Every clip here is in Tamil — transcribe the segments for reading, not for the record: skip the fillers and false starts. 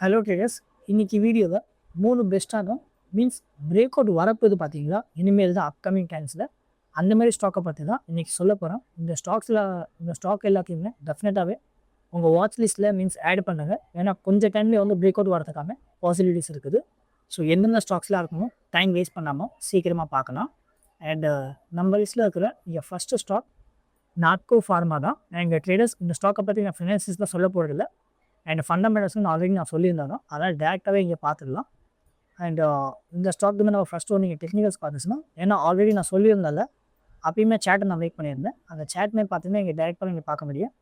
ஹலோ ட்ரேடர்ஸ், இன்னைக்கு வீடியோவில் 3 பெஸ்ட்டான மீன்ஸ் பிரேக் அவுட் வரப்போது பார்த்தீங்களா, இனிமேல் தான் அப்கமிங் டைம்ஸில் அந்த மாதிரி ஸ்டாக்கை பற்றி தான் இன்றைக்கி சொல்ல போகிறோம். இந்த ஸ்டாக் எல்லாத்தையுமே டெஃபினட்டாகவே உங்கள் வாட்ச் லிஸ்ட்டில் மீன்ஸ் ஆட் பண்ணுங்கள். ஏன்னா கொஞ்சம் டைம்லேயே வந்து பிரேக் அவுட் வரதுக்கான பாசிபிலிட்டிஸ் இருக்குது. ஸோ எந்தெந்த ஸ்டாக்ஸ்லாம் இருக்கணும் டைம் வேஸ்ட் பண்ணாமல் சீக்கிரமாக பார்க்கலாம். அண்ட் நம்ம லிஸ்ட்டில் இருக்கிற இங்கே ஃபஸ்ட்டு ஸ்டாக் நாட்கோ ஃபார்மா தான். எங்கள் ட்ரேடர்ஸ் இந்த ஸ்டாக்கை பற்றி நான் ஃபினான்சிஸ் தான் சொல்ல போகிறதில்ல. அண்ட் ஃபண்டமெண்டல்ஸ்னு ஆல்ரெடி நான் சொல்லியிருந்தாலும் அதனால் டேரெக்டாகவே இங்கே பார்த்துடலாம். அண்ட் இந்த ஸ்டாக்குமே நம்ம ஃபஸ்ட்டு நீங்கள் டெக்னிக்கல்ஸ் பார்த்துச்சுன்னா, ஏன்னா ஆல்ரெடி நான் சொல்லியிருந்தால அப்பயுமே சேட்டை நான் வெயிட் பண்ணியிருந்தேன். அந்த சேட்மே பார்த்தீங்கன்னா இங்கே டேரெக்டாக நீங்கள் பார்க்க முடியும்.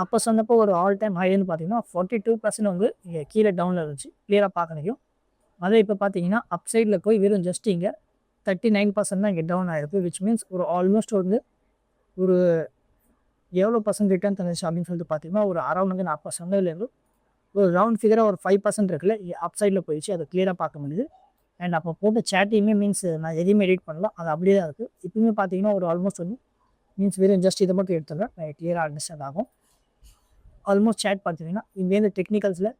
அப்போ சொன்னப்போ ஒரு ஆல் டைம் ஹைன்னு பார்த்தீங்கன்னா 42% வந்து இங்கே கீழே டவுனில் இருந்துச்சு, கிளியராக பார்க்க முடியும். அதே இப்போ பார்த்தீங்கன்னா அப் சைடில் போய் வெறும் ஜஸ்ட் இங்கே 39% தான் இங்கே டவுன் ஆகிருக்கு. விச் மீன்ஸ் ஒரு ஆல்மோஸ்ட் வந்து ஒரு எவ்வளோ பர்சன்ட் ரிட்டர்ன் தந்துச்சு அப்படின்னு சொல்லிட்டு பார்த்தீங்கன்னா ஒரு அரௌண்ட் வந்து 40%லேருந்து ஒரு ரவுண்ட் ஃபிகராக ஒரு 5% இருக்குல்ல, அப் சைடில் போயிடுச்சு. அதை கிளியராக பார்க்க முடியுது. அண்ட் அப்போ போட்ட சேட்டையுமே மீன்ஸ் நான் எதையுமே எடிட் பண்ணலாம், அது அப்படியே தான் இருக்குது. இப்போயுமே பார்த்தீங்கன்னா ஒரு ஆல்மோஸ்ட் வந்து மீன்ஸ் வெறும் ஜஸ்ட் இதை மட்டும் எடுத்துக்கிறேன், கிளியராக அண்டர்ஸ்டாண்ட் ஆகும். ஆல்மோஸ்ட் சேட் பார்த்தீங்கன்னா இங்கேருந்து டெக்னிக்கல்ஸில்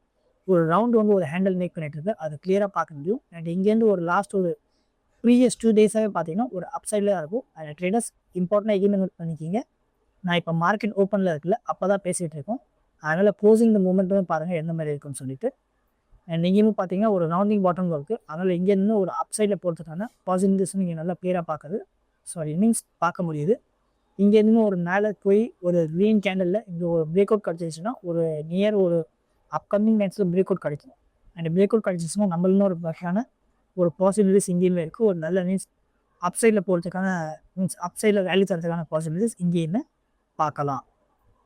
ஒரு ரவுண்டு வந்து ஒரு ஹேண்டில் மேக் பண்ணிட்டு இருக்கு, அது கிளியராக பார்க்க முடியும். அண்ட் இங்கேருந்து ஒரு லாஸ்ட் ஒரு ப்ரீவியஸ் 2 டேஸாகவே பார்த்தீங்கன்னா ஒரு அப் சைடில் தான் இருக்கும். அந்த ட்ரேடர்ஸ் இம்பார்ட்டண்டாக எங்கேயுமே நோட் பண்ணிக்கிங்க. நான் இப்போ மார்க்கெட் ஓப்பனில் இருக்குல்ல, அப்போ தான் பேசிகிட்டு இருக்கோம். அதனால் க்ளோசிங் இந்த மூமெண்ட்டுமே பாருங்கள் எந்த மாதிரி இருக்குன்னு சொல்லிட்டு. அண்ட் இங்கேயுமே பார்த்தீங்கன்னா ஒரு ரவுண்டிங் பாட்டம் இருக்குது. அதனால் இங்கேருந்து ஒரு அப் சைடில் போகிறதுக்கான பாசிபிலிட்டிஸ் நீங்கள் நல்லா கிளியராக பார்க்குறது மீன்ஸ் பார்க்க முடியுது. இங்கேருந்து ஒரு மேலே போய் ஒரு க்ரீன் கேண்டலில் இங்கே ஒரு பிரேக் அவுட் கிடச்சிச்சுன்னா ஒரு நியர் ஒரு அப்கமிங் நைட்ஸில் பிரேக் அவுட் கிடைக்கும். அண்ட் பிரேக் அவுட் கிடச்சிச்சுன்னா நம்மளுன்னு ஒரு வகையான ஒரு பாசிபிலிட்டிஸ் இங்கேயுமே இருக்குது. ஒரு நல்ல மீன்ஸ் அப் சைடில் போகிறதுக்கான மீன்ஸ் அப் சைடில் வேல்யூ தரதுக்கான பாசிபிலிட்டிஸ் இங்கேயுமே பார்க்கலாம்.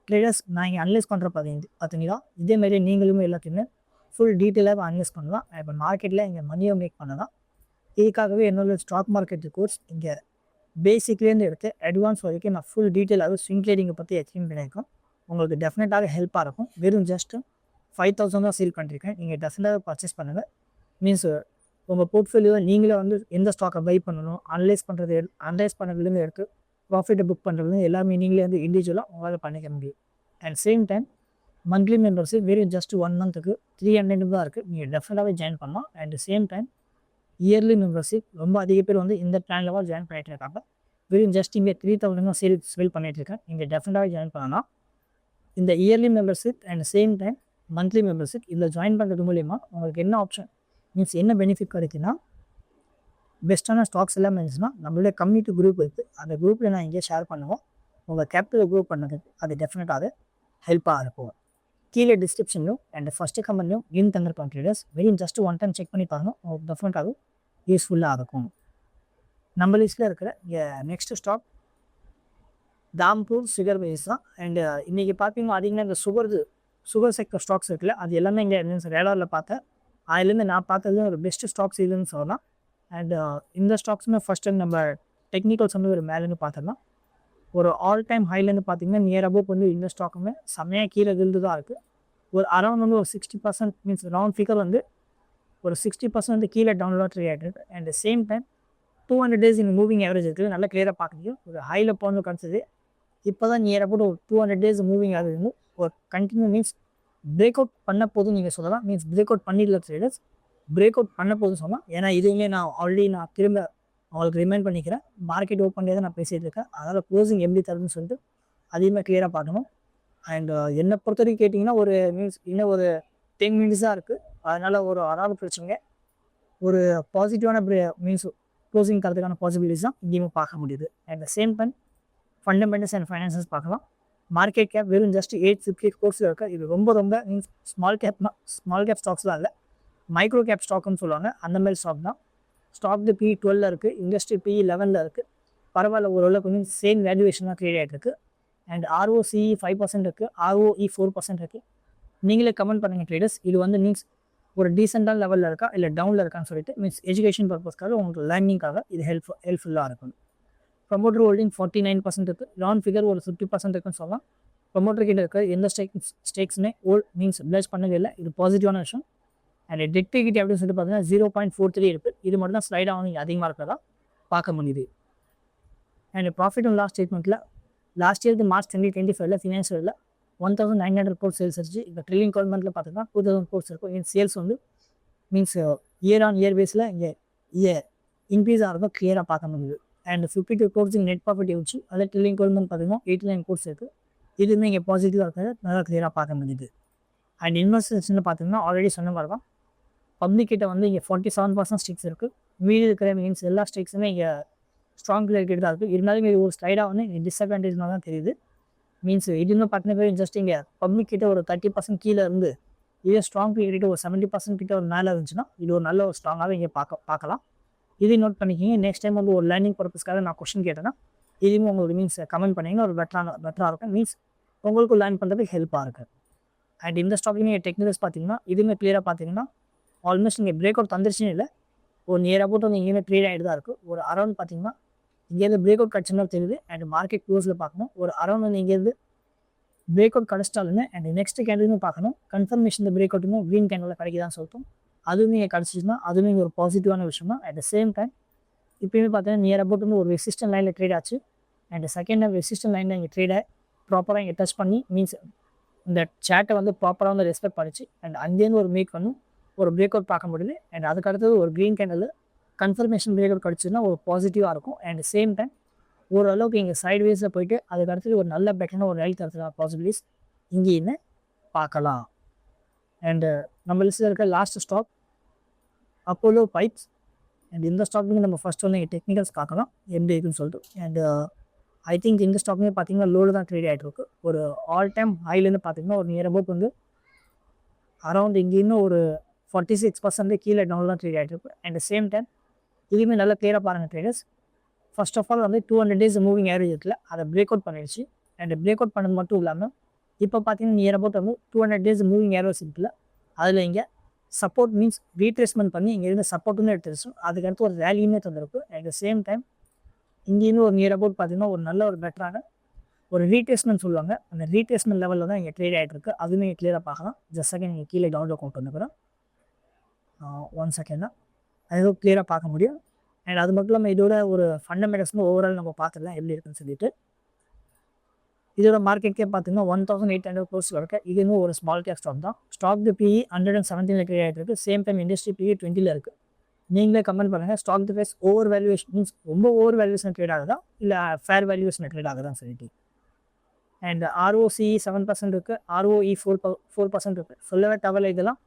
ட்ரேடர்ஸ் நான் இங்கே அனலைஸ் பண்ணுற பார்த்தீங்கன்னா இதேமாரி நீங்களுமே எல்லாத்தையுமே ஃபுல் டீட்டெயிலாக அனலைஸ் பண்ணலாம். இப்போ மார்க்கெட்டில் இங்கே மணியை மேக் பண்ணலாம். இதுக்காகவே என்னோட ஸ்டாக் மார்க்கெட் கோர்ஸ் இங்கே பேசிக்லேருந்து எடுத்து அட்வான்ஸ் வரைக்கும் நான் ஃபுல் டீட்டெயிலாகவே ஸ்விங் ட்ரேடிங்கை பற்றி எக்ஸ்பிளைன் பண்ணியிருக்கோம். உங்களுக்கு டெஃபினட்டாக ஹெல்ப்பாக இருக்கும். வெறும் ஜஸ்ட் 5,000 தான் சேல் பண்ணியிருக்கேன். நீங்கள் டெஃபினட்டாக பர்ச்சேஸ் பண்ணுங்கள். மீன்ஸ் உங்கள் போர்ட்ஃபோலியோவை நீங்களே வந்து எந்த ஸ்டாக்கை பை பண்ணணும், அனலைஸ் பண்ணுறதுலேருந்து எடுத்து ப்ராஃபிட்டை புக் பண்ணுறது எல்லாமே நீங்களே வந்து இண்டிவிஜுவலாக உங்களால் பண்ணிக்க முடியும். And same time monthly membership வெறும் ஜஸ்ட் 1 மந்த்துக்கு 300 தான் இருக்குது. நீங்கள் டெஃபினட்டாகவே ஜாயின் பண்ணலாம். And same time yearly membership ரொம்ப அதிக பேர் வந்து இந்த பிளானில் ஜாயின் பண்ணிட்டு இருக்காங்க. வெறும் ஜஸ்ட் இங்கே 3,000 தான் சேல் பண்ணிகிட்டு இருக்கேன். நீங்கள் டெஃபினட்டாகவே ஜாயின் பண்ணலாம். இந்த yearly membership and same time monthly membership இதில் ஜாயின் பண்ணுறது மூலிமா உங்களுக்கு என்ன ஆப்ஷன் மீன்ஸ் என்ன பெனிஃபிட் கிடைக்குன்னா, பெஸ்ட்டான ஸ்டாக்ஸ் எல்லாம் இருந்துச்சுன்னா நம்மளுடைய கம்யூனிட்டி குரூப் இருக்குது. அந்த குரூப்பில் நான் இங்கே ஷேர் பண்ணுவோம். உங்கள் கேபிட்டல் குரூப் பண்ணது அது டெஃபினட்டாக ஹெல்ப்பாக இருக்கும். கீழே டிஸ்கிரிப்ஷன்லையும் அண்ட் ஃபஸ்ட்டு கமெண்ட்லையும் லிங்க் தந்திருப்பாங்க ட்ரேடர்ஸ். வெறும் ஜஸ்ட் 1 டைம் செக் பண்ணி பாருங்கள், உங்களுக்கு டெஃபினட்டாக யூஸ்ஃபுல்லாக இருக்கும். நம்ம லிஸ்ட்டில் இருக்கிற நெக்ஸ்ட் ஸ்டாக் தாம்பூர் சுகர் பேஸ் தான். அண்டு இன்றைக்கி பார்த்தீங்கன்னா அதிகமாக இந்த சுகர் செக்டர் ஸ்டாக்ஸ் இருக்குல்ல, அது எல்லாமே இங்கே ரேடாரில் பார்த்தேன். அதுலேருந்து நான் பார்த்தது ஒரு பெஸ்ட்டு ஸ்டாக்ஸ் இதுன்னு சொல்லலாம். அண்ட் இந்த ஸ்டாக்ஸுமே ஃபஸ்ட் டைம் நம்ம டெக்னிக்கல்ஸ் வந்து ஒரு மேலேருந்து பார்த்துடலாம். ஒரு ஆல் டைம் ஹைலேருந்து பார்த்தீங்கன்னா நியர் அபோவ் வந்து இந்த ஸ்டாக்குமே செம்மையாக கீழே விழுந்து தான் இருக்குது. ஒரு அரௌண்ட் வந்து ஒரு 60% மீன்ஸ் ரவுண்ட் ஃபிகர் வந்து ஒரு 60% வந்து கீழே டவுன்லோட் ஆகிட்டு. அண்ட் சேம் டைம் 200 டேஸ் இந்த மூவிங் ஆவரேஜ் இருக்குது, நல்லா கிளியராக பார்க்க முடியும். ஒரு ஹையில் போகணும் கிடச்சிது. இப்போ தான் நியர் அபவுட் ஒரு 200 டேஸ் மூவிங் ஆகுது. ஒரு கண்டினியூ மீன்ஸ் பிரேக் அவுட் பண்ண போதும் நீங்கள் சொல்லலாம். மீன்ஸ் பிரேக் அவுட் பண்ணிடல ட்ரேடர்ஸ், பிரேக் அவுட் பண்ண போதும் சொல்லலாம். ஏன்னா இதுவுமே நான் திரும்ப அவங்களுக்கு ரிமைண்ட் பண்ணிக்கிறேன். மார்க்கெட் ஓப்பன் தான் நான் பேசிகிட்டு இருக்கேன். அதனால் க்ளோசிங் எப்படி தருதுன்னு சொல்லிட்டு அதிகமாக கிளியராக பார்க்கணும். அண்ட் என்னை பொறுத்த வரைக்கும் கேட்டிங்கன்னா ஒரு மீன்ஸ் இன்னும் ஒரு 10 மினிட்ஸ் தான் இருக்குது. அதனால் ஒரு அதாவது பிரச்சனைங்க ஒரு பாசிட்டிவான மீன்ஸ் க்ளோசிங் தரதுக்கான பாசிபிலிட்டிஸ் தான் இங்கேயுமே பார்க்க முடியுது. And same time fundamentals and finances பார்க்கலாம். மார்க்கெட் கேப் வெறும் ஜஸ்ட் 850 கோர்ஸில் இருக்குது. இது ரொம்ப மீன்ஸ் ஸ்மால் கேப் ஸ்டாக்ஸ்லாம் இல்லை, மைக்ரோ கேப் ஸ்டாக்குன்னு சொல்லுவாங்க, அந்த மாதிரி ஸ்டாக் தான். ஸ்டாக் பி 12 இருக்குது, இண்டஸ்ட்ரி பி 11 இருக்குது. பரவாயில்ல, ஓரளவுக்கு கொஞ்சம் சேம் வேல்யூவேஷன் தான் கிரியேட் ஆகிட்டு இருக்குது. அண்ட் ROCE 5% இருக்குது, ROE 4% இருக்குது. நீங்களே கமெண்ட் பண்ணுங்கள் ட்ரேடர்ஸ், இது வந்து மீன்ஸ் ஒரு டீசெண்டான லெவலில் இருக்கா இல்லை டவுனில் இருக்கான்னு சொல்லிட்டு மீன்ஸ் எஜுகேஷன் பர்பஸ்க்காக உங்களுக்கு லேர்னிங்காக இது ஹெல்ப்ஃபுல்லாக இருக்கும். ப்ரொமோட்டர் ஹோல்டிங் 49% இருக்குது, ரவுண்ட் ஃபிகர் ஒரு 50% இருக்குன்னு சொல்லலாம். ப்ரொமோட்டர் கிட்ட இருக்க எந்த ஸ்டேக்ஸுமே மீன்ஸ் பிளேஸ் பண்ணவே இல்லை, இது பாசிட்டிவான விஷயம். அண்ட் டெட் ஈக்விட்டி அப்படின்னு சொல்லிட்டு பார்த்தீங்கன்னா 0.43 இருக்குது. இது மட்டும் தான் ஸ்லைடாக வந்து அதிகமாக இருக்கிறதா பார்க்க முடியுது. அண்ட் ப்ராஃபிட் அண்ட் லாஸ் ஸ்டேட்மெண்ட்டில் லாஸ்ட் இயர் மார்ச் 2025 ஃபினான்ஷியலில் 1900 crores சேல்ஸ் இருந்துச்சு. இப்போ ட்ரில்லிங் கவர்மெண்ட்டில் பார்த்தீங்கன்னா 2000 crores இருக்கும். என் சேல்ஸ் வந்து மீன்ஸ் இயர் ஆன் இயர் பேஸில் இங்கே இன்க்ரீஸ் ஆகிறதும் கிளியராக பார்க்க முடியுது. அண்ட் 52 crores நெட் ப்ராஃபிட் இருந்துச்சு. அதே ட்ரில்லிங் கவர்மெண்ட் பார்த்தீங்கன்னா 89 crores இருக்குது. இதுவுமே இங்கே பாசிட்டிவாக இருக்கிறது நல்லா கிளியராக பார்க்க முடியுது. அண்ட் இன்வெஸ்டர்ஸ்னு பார்த்தீங்கன்னா ஆல்ரெடி சொன்ன மாதிரி தான் பப்ளிக் கிட்ட வந்து இங்கே 47% ஸ்டேக்ஸ் இருக்குது. மீதி இருக்கிற மீன்ஸ் எல்லா ஸ்டேக்ஸுமே இங்கே ஸ்ட்ராங் கிளியர் தான் இருக்குது. இருந்தாலும் இது ஒரு ஸ்லைடாக வந்து இங்கே டிஸ்அட்வான்டேஜ்னால் தான் தெரியுது. மீன்ஸ் இதுன்னு பார்த்தீங்கன்னா ஜஸ்ட் இங்கே பப்ளிக் கிட்ட ஒரு 30% கீழே இருந்து இதே ஸ்ட்ராங் கிளியர் ஒரு 70% கிட்ட ஒரு மேலே இருந்துச்சுன்னா இது ஒரு நல்ல ஒரு ஸ்ட்ராங்காகவே இங்கே பார்க்கலாம். இதையும் நோட் பண்ணிக்கிங்க. நெக்ஸ்ட் டைம் வந்து ஒரு லேர்னிங் பர்பஸ்க்காக நான் கொஸ்டின் கேட்டேன்னா இதுவுமே உங்களுக்கு மீன்ஸ் கமெண்ட் பண்ணிங்கன்னா ஒரு பெட்டராக இருக்கும். மீன்ஸ் உங்களுக்கு லேர்ன் பண்ணுறதுக்கு ஹெல்ப்பாக இருக்குது. அண்ட் இந்த ஸ்டாக்லையுமே டெக்னிக்கல்ஸ் பார்த்தீங்கன்னா இதுவுமே கிளியராக பார்த்தீங்கன்னா ஆல்மோஸ்ட் இங்கே பிரேக் அவுட் தந்துருச்சுன்னு இல்லை, ஒரு நியர் அபவுட் வந்து இங்கேயுமே ட்ரேட் ஆகிட்டு தான் இருக்குது. ஒரு அரௌண்ட் பார்த்தீங்கன்னா இங்கேருந்து பிரேக் அவுட் கிடச்சுன்னா தெரியுது. அண்ட் மார்க்கெட் க்ளோஸில் பார்க்கணும். ஒரு அரௌண்ட் வந்து இங்கேருந்து பிரேக் அவுட் கிடச்சிட்டாலுமே அண்ட் நெக்ஸ்ட் கேண்டலுமே பார்க்கணும். கன்ஃபர்மேஷன் பிரேக் அவுட்டுமே க்ரீன் கேண்டலில் கிடைக்குதான்னு சொல்லிட்டோம். அதுவுமே இங்கே கிடச்சிச்சுன்னா அதுவுமே ஒரு பாசிட்டிவான விஷயம் தான். அட் த சேம் டைம் இப்போயுமே பார்த்தீங்கன்னா நியர் அபவுட் வந்து ஒரு ரெசிஸ்டன்ட் லைனில் ட்ரேட் ஆச்சு. அண்ட் செகண்ட் டைம் ரெசிஸ்டன்ட் லைனில் இங்கே ட்ரேடை ப்ராப்பராக இங்கே டச் பண்ணி மீன்ஸ் இந்த சேட்டை வந்து ப்ராப்பராக வந்து ரெஸ்பெக்ட் பண்ணிச்சு. அண்ட் அங்கேருந்து ஒரு மேக் வந்து ஒரு பிரேக் அவுட் பார்க்க முடியுது. அண்ட் அதுக்கு அடுத்தது ஒரு green candle confirmation break out கிடச்சுன்னா ஒரு பாசிட்டிவாக இருக்கும். அண்ட் சேம் டைம் ஓரளவுக்கு இங்கே சைட்வேஸில் போயிட்டு அதுக்கு அடுத்தது ஒரு நல்ல பெட்டரான ஒரு ரைட் தரத்துக்கான பாசிபிலிட்டிஸ் இங்கேயுமே பார்க்கலாம். அண்டு நம்ம லிஸ்ட்டில் இருக்க last stock Apollo pipes. And இந்த ஸ்டாக்லேருந்து நம்ம ஃபஸ்ட் வந்து டெக்னிக்கல்ஸ் பார்க்கலாம் எப்படி இருக்குன்னு சொல்லிட்டு. அண்ட் ஐ திங்க் இந்த ஸ்டாக்லேயே பார்த்தீங்கன்னா லோடு தான் ட்ரேட் ஆகிட்டு இருக்கு. ஒரு ஆல் டைம் ஹைலேருந்து பார்த்தீங்கன்னா ஒரு நியர் அபவுட் வந்து அரௌண்ட் இங்கே இன்னும் ஒரு 46% கீழே டவுன் தான் ட்ரேட் ஆகிட்டு இருக்கு. அண்ட் சேம் டைம் இதுவுமே நல்லா கிளியராக பாருங்கள் ட்ரேடர்ஸ். ஃபர்ஸ்ட் ஆஃப் ஆல் வந்து 200 days மூவிங் ஆவரேஜ் இருக்குல்ல, அதை பிரேக் அவுட் பண்ணிடுச்சு. அண்ட் பிரேக் அவுட் பண்ணது மட்டும் இல்லாமல் இப்போ பார்த்தீங்கன்னா நியர் அபவுட் வந்து 200 days மூவிங் ஆவரேஜ் இருக்குல்ல, அதில் இங்கே சப்போர்ட் மீன்ஸ் ரீட்ரேஸ்மெண்ட் பண்ணி இங்கே இருந்து சப்போர்ட்டுன்னு எடுத்துருச்சு. அதுக்கடுத்து ஒரு வேல்யூமே தந்திருக்கு. அட் த சேம் டைம் இங்கேருந்து ஒரு நியர் அபவுட் பார்த்தீங்கன்னா ஒரு நல்ல ஒரு பெட்டரான ஒரு ரீட்ரேஸ்மெண்ட் சொல்லுவாங்க. அந்த ரீட்ரேஸ்மெண்ட் லெவலில் தான் இங்கே ட்ரேட் ஆகிட்டு இருக்குது. அதுவுமே இங்கே கிளியராக பார்க்கலாம். ஜஸ்ட் செகண்ட் நீங்கள் கீழே டவுன்லோட் கொண்டு வந்துக்கிறோம். 1 செகண்ட் தான் அதுவும் கிளியராக பார்க்க முடியும். அண்ட் அது மட்டும் இல்லாமல் இதோட ஒரு ஃபண்டமெண்டல்ஸ்னு ஓவரால் நம்ம பார்த்துடலாம் எப்படி இருக்குன்னு சொல்லிட்டு. இதோட மார்க்கெட்கே பார்த்தீங்கன்னா 1800 crores வரைக்கும். இது இன்னும் ஒரு ஸ்மால் கேப் ஸ்டாக் தான். ஸ்டாக் PE 117 ட்ரேட் ஆகிட்டு இருக்குது. சேம் டைம் இண்டஸ்ட்ரி PE 20 இருக்குது. நீங்களே கமெண்ட் பண்ணுங்கள் stock price over valuation means ரொம்ப ஓவர் வேல்யூவேஷன் ட்ரேட் ஆகுதா இல்லை ஃபேர் வேல்யூவேஷன் ட்ரேட் ஆகுதான்னு சொல்லிட்டு. அண்ட் ROCE 7% இருக்குது. ROE 4% இருக்குது. சொல்லவே தவிர இதெல்லாம்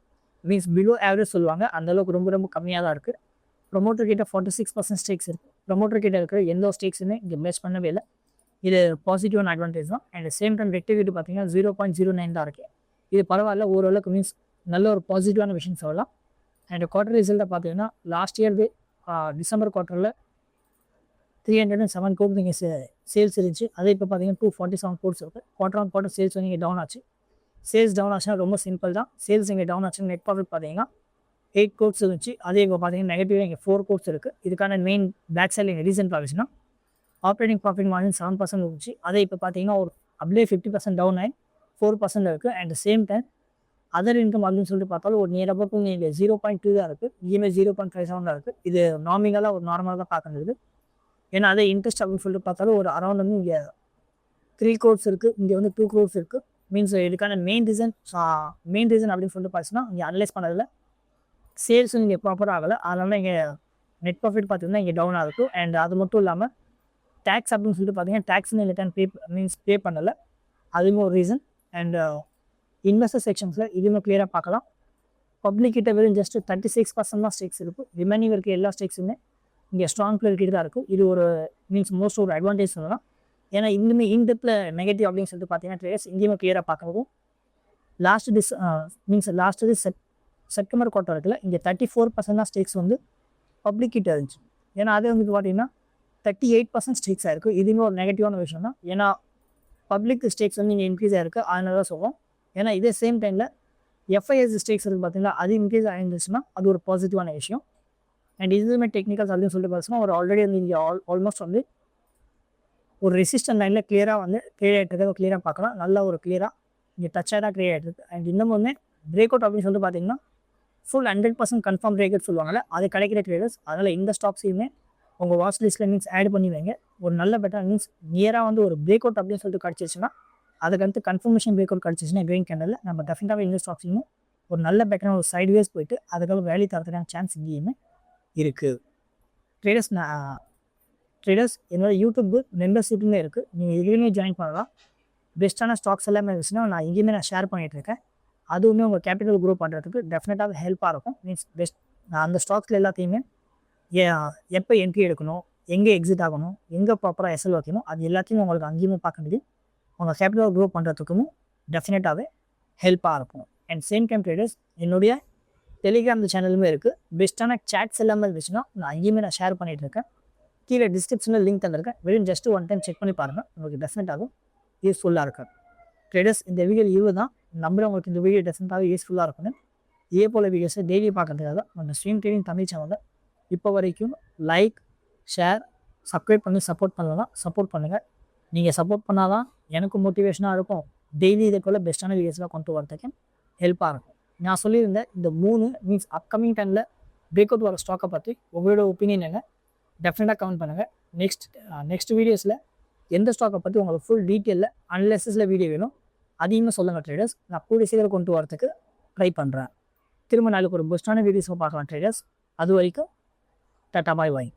மீன்ஸ் பிலோ ஆவரேஜ் சொல்லுவாங்க. அந்தளவுக்கு ரொம்ப ரொம்ப கம்மியாக தான் இருக்குது. ப்ரொமோட்டர் கிட்ட 46% ஸ்டேக்ஸ் இருக்குது. ப்ரொமோட்டர் கிட்ட இருக்கிற எந்த ஸ்டேக்ஸுமே இங்கே மெஸ் பண்ணவே இல்லை. இது பாசிட்டிவான அட்வான்டேஜ் தான். அண்ட் சேம் டைம் வெக்டிவிட்டி பார்த்தீங்கன்னா 0.09 தான் இருக்குது. இது பரவாயில்ல, ஓரளவுக்கு மீன்ஸ் நல்ல ஒரு பாசிட்டிவான விஷயம் சொல்லலாம். அண்ட் குவார்டர் ரிசல்ட்டை பார்த்தீங்கன்னா லாஸ்ட் இயர் டிசம்பர் குவார்ட்டரில் 307 crores இங்கே சேல்ஸ் இருந்துச்சு. அதே இப்போ பார்த்தீங்கன்னா 247 crores இருக்குது. குவார்டர் ஆன் குவார்டர் சேல்ஸ் வந்து இங்கே டவுன் ஆச்சு. சேல்ஸ் டவுன் ஆச்சுன்னா ரொம்ப சிம்பிள் தான். சேல்ஸ் இங்கே டவுன் ஆச்சுன்னா நெட் ப்ராஃபிட் பார்த்தீங்கன்னா 8 crores இருந்துச்சு. அதே இப்போ பார்த்தீங்கன்னா நெகட்டிவாக இங்கே 4 crores இருக்குது. இதுக்கான மெயின் பேக் சைடில் இங்கே ரீசன் பார்த்துச்சுன்னா ஆப்ரேட்டிங் ப்ராஃபிட் மார்ஜின் 7% இருந்துச்சு. அதே இப்போ பார்த்தீங்கன்னா ஒரு அப்படியே 50% டவுன் ஆகி 4% இருக்குது. And same time other income அப்படின்னு சொல்லிட்டு பார்த்தாலும் ஒரு நியர் அபவுட் இங்கே 0.2 தான் இருக்குது. இஎம்ஐ 0.57 தான் இருக்குது. இது நார்மலாக ஒரு நார்மலாக தான் பார்க்கறது. ஏன்னா அதே இன்ட்ரெஸ்ட் அப்படின்னு சொல்லிட்டு பார்த்தாலும் ஒரு அரௌண்ட் வந்து இங்கே 3 crores இருக்குது. இங்கே வந்து 2 crores இருக்குது. மீன்ஸ் இதுக்கான மெயின் ரீசன் அப்படின்னு சொல்லிட்டு பார்த்தீங்கன்னா இங்கே அனலைஸ் பண்ணதில் சேல்ஸும் இங்கே ப்ராப்பராக ஆகலை. அதனால இங்கே நெட் ப்ராஃபிட் பார்த்தீங்கன்னா இங்கே டவுனாக இருக்கும். அண்ட் அது மட்டும் இல்லாமல் டேக்ஸ் அப்படின்னு சொல்லிட்டு பார்த்தீங்கன்னா டேக்ஸ்னு ரிட்டர்ன் பே பண்ணலை. அதுவுமே ஒரு ரீசன். அண்ட் இன்வெஸ்டர் செக்ஷன்ஸில் இதுவுமே கிளியராக பார்க்கலாம். பப்ளிக் கிட்ட வெறும் ஜஸ்ட் 36% தான் ஸ்டேக்ஸ் இருக்குது. ரிமைனிங் இருக்க எல்லா ஸ்டேக்ஸுமே இங்கே ஸ்ட்ராங் பிளேயர் கிட்ட தான் இருக்குது. இது ஒரு மீன்ஸ் மோஸ்ட் ஒரு அட்வான்டேஜ் சொல்லலாம். ஏன்னா இன்னுமே இன்டெப்த்தில் நெகட்டிவ் அப்படின்னு சொல்லிட்டு பார்த்தீங்கன்னா ட்ரேடர்ஸ் இங்கேயுமே கிளியராக பார்க்குறதும் லாஸ்ட் செப்டம்பர் குவார்ட்டர் இருக்குல்ல, இங்கே 34% தான் ஸ்டேக்ஸ் வந்து பப்ளிக் கிட்ட இருந்துச்சு. ஏன்னா அதே வந்து பார்த்தீங்கன்னா 38% ஸ்டேக்ஸ் ஆகிருக்கு. இதுவுமே ஒரு நெகட்டிவான விஷயம் தான். ஏன்னா பப்ளிக் ஸ்டேக்ஸ் வந்து இங்கே இன்க்ரீஸ் ஆகிருக்கு. அதனால தான் சொல்லுவோம். ஏன்னா இதே சேம் டைமில் FIS ஸ்டேக்ஸ் இருக்குது பார்த்தீங்கன்னா அது இன்க்ரீஸ் ஆகிருந்துச்சுன்னா அது ஒரு பாசிட்டிவான விஷயம். அண்ட் இதுவுமே டெக்னிக்கல்ஸ் அப்படின்னு சொல்லிட்டு பார்த்தீங்கன்னா ஒரு ஆல்ரெடி வந்து இங்கே ஆல்மோஸ்ட் வந்து ஒரு ரெசிஸ்டன்ட் லைனில் கிளியராக வந்து கிளியர் ஆகிட்டு கிளியராக பார்க்கலாம். நல்லா ஒரு கிளியராக இங்கே டச் ஆகிட்டா கிளியர் ஆகிட்டு. அண்ட் இன்னும் வந்து பிரேக் அவுட் அப்படின்னு சொல்லிட்டு பார்த்தீங்கன்னா ஃபுல் 100% கன்ஃபார்ம் பிரேக் அவுட் சொல்லுவாங்கல்ல, அது கிடைக்கிற ட்ரேடர்ஸ். அதனால் இந்த ஸ்டாக்ஸையுமே உங்கள் வாட்ச் லிஸ்ட்டில் மீன்ஸ் ஆட் பண்ணி வைங்க. ஒரு நல்ல பெட்டர் மீன்ஸ் நியராக வந்து ஒரு பிரேக் அவுட் அப்படின்னு சொல்லிட்டு கிடச்சிச்சுன்னா அதுக்கடுத்து கன்ஃபர்மேஷன் பிரேக் அவுட் கிடச்சிச்சுன்னா க்ரீன் கேண்டலில் நம்ம டெஃபினட்டாகவே இந்த ஸ்டாக்ஸ்லையும் ஒரு நல்ல பேக்கரான ஒரு சைட்வேஸ் போயிட்டு அதுக்கப்புறம் வேல்யூ தரத்துக்கான சான்ஸ் இங்கேயுமே இருக்குது. ட்ரேடர்ஸ் என்னோட யூடியூப் மெம்பர்ஷிப்னு இருக்குது. நீங்கள் எங்கேயுமே ஜாயின் பண்ணலாம். பெஸ்ட்டான ஸ்டாக்ஸ் எல்லாமே இருந்துச்சுன்னா நான் எங்கேயுமே ஷேர் பண்ணிகிட்ருக்கேன். அதுவுமே உங்கள் கேபிட்டல் க்ரோ பண்ணுறதுக்கு டெஃபினட்டாக ஹெல்ப்பாக இருக்கும். மீன்ஸ் நான் அந்த ஸ்டாக்ஸில் எல்லாத்தையுமே எப்போ என்ட்ரி எடுக்கணும், எங்கே எக்ஸிட் ஆகணும், எங்கே ப்ராப்பராக எஸ்எல் வைக்கணும், அது எல்லாத்தையும் உங்களுக்கு அங்கேயுமே பார்க்க முடியும். உங்கள் கேபிட்டல் க்ரோ பண்ணுறதுக்கும் டெஃபினட்டாகவே ஹெல்ப்பாக இருக்கும். அண்ட் சேம் டைம் ட்ரேடர்ஸ் என்னுடைய டெலிகிராம் சேனலுமே இருக்குது. பெஸ்ட்டான சேட்ஸ் எல்லாமே இருந்துச்சுன்னா நான் அங்கேயுமே ஷேர் பண்ணிகிட்ருக்கேன். கீழே டிஸ்கிரிப்ஷனில் லிங்க் தந்திருக்கேன். வெறும் ஜஸ்ட் ஒன் டைம் செக் பண்ணி பாருங்கள். உங்களுக்கு டெஃபினட்டாகவும் யூஸ்ஃபுல்லாக இருக்கும். ட்ரேடர்ஸ் இந்த வீடியோ இவ்வளோ தான். நம்புறேன் உங்களுக்கு இந்த வீடியோ டெஃபினட்டாக யூஸ்ஃபுல்லாக இருக்குன்னு. இதே போல் வீடியோஸை டெய்லி பார்க்கறதுக்காக தான் நம்ம ஸ்ட்ரீம் ட்ரேடிங் தமிழ் சேனலில் இப்போ வரைக்கும் லைக், ஷேர், சப்ஸ்கிரைப் பண்ணி சப்போர்ட் பண்ணலாம். சப்போர்ட் பண்ணுங்கள். நீங்கள் சப்போர்ட் பண்ணால் தான் எனக்கும் மோட்டிவேஷனாக இருக்கும். டெய்லி இதே போல் பெஸ்ட்டான வீடியோஸ்லாம் கொண்டு வரதுக்கு ஹெல்ப்பாக இருக்கும். நான் சொல்லியிருந்தேன் இந்த 3 மீன்ஸ் அப்கமிங் டைமில் பிரேக் அவுட் வர ஸ்டாக்கை பற்றி உங்களோட ஒப்பீனியன் என்ன டெஃபினட்டாக கமெண்ட் பண்ணுங்கள். நெக்ஸ்ட் வீடியோஸில் எந்த ஸ்டாக்கை பற்றி உங்களுக்கு ஃபுல் டீட்டெயிலில் அனலைசிஸில் வீடியோ வேணும் அதையுமே சொல்லுங்கள் ட்ரேடர்ஸ். நான் கூடிய சீக்கிரம் கொண்டு வரதுக்கு ட்ரை பண்ணுறேன். திரும்ப நாளைக்கு ஒரு பெஸ்ட்டான வீடியோஸை பார்க்கலாம் ட்ரேடர்ஸ். அது வரைக்கும் டாடா பாய் பாய்.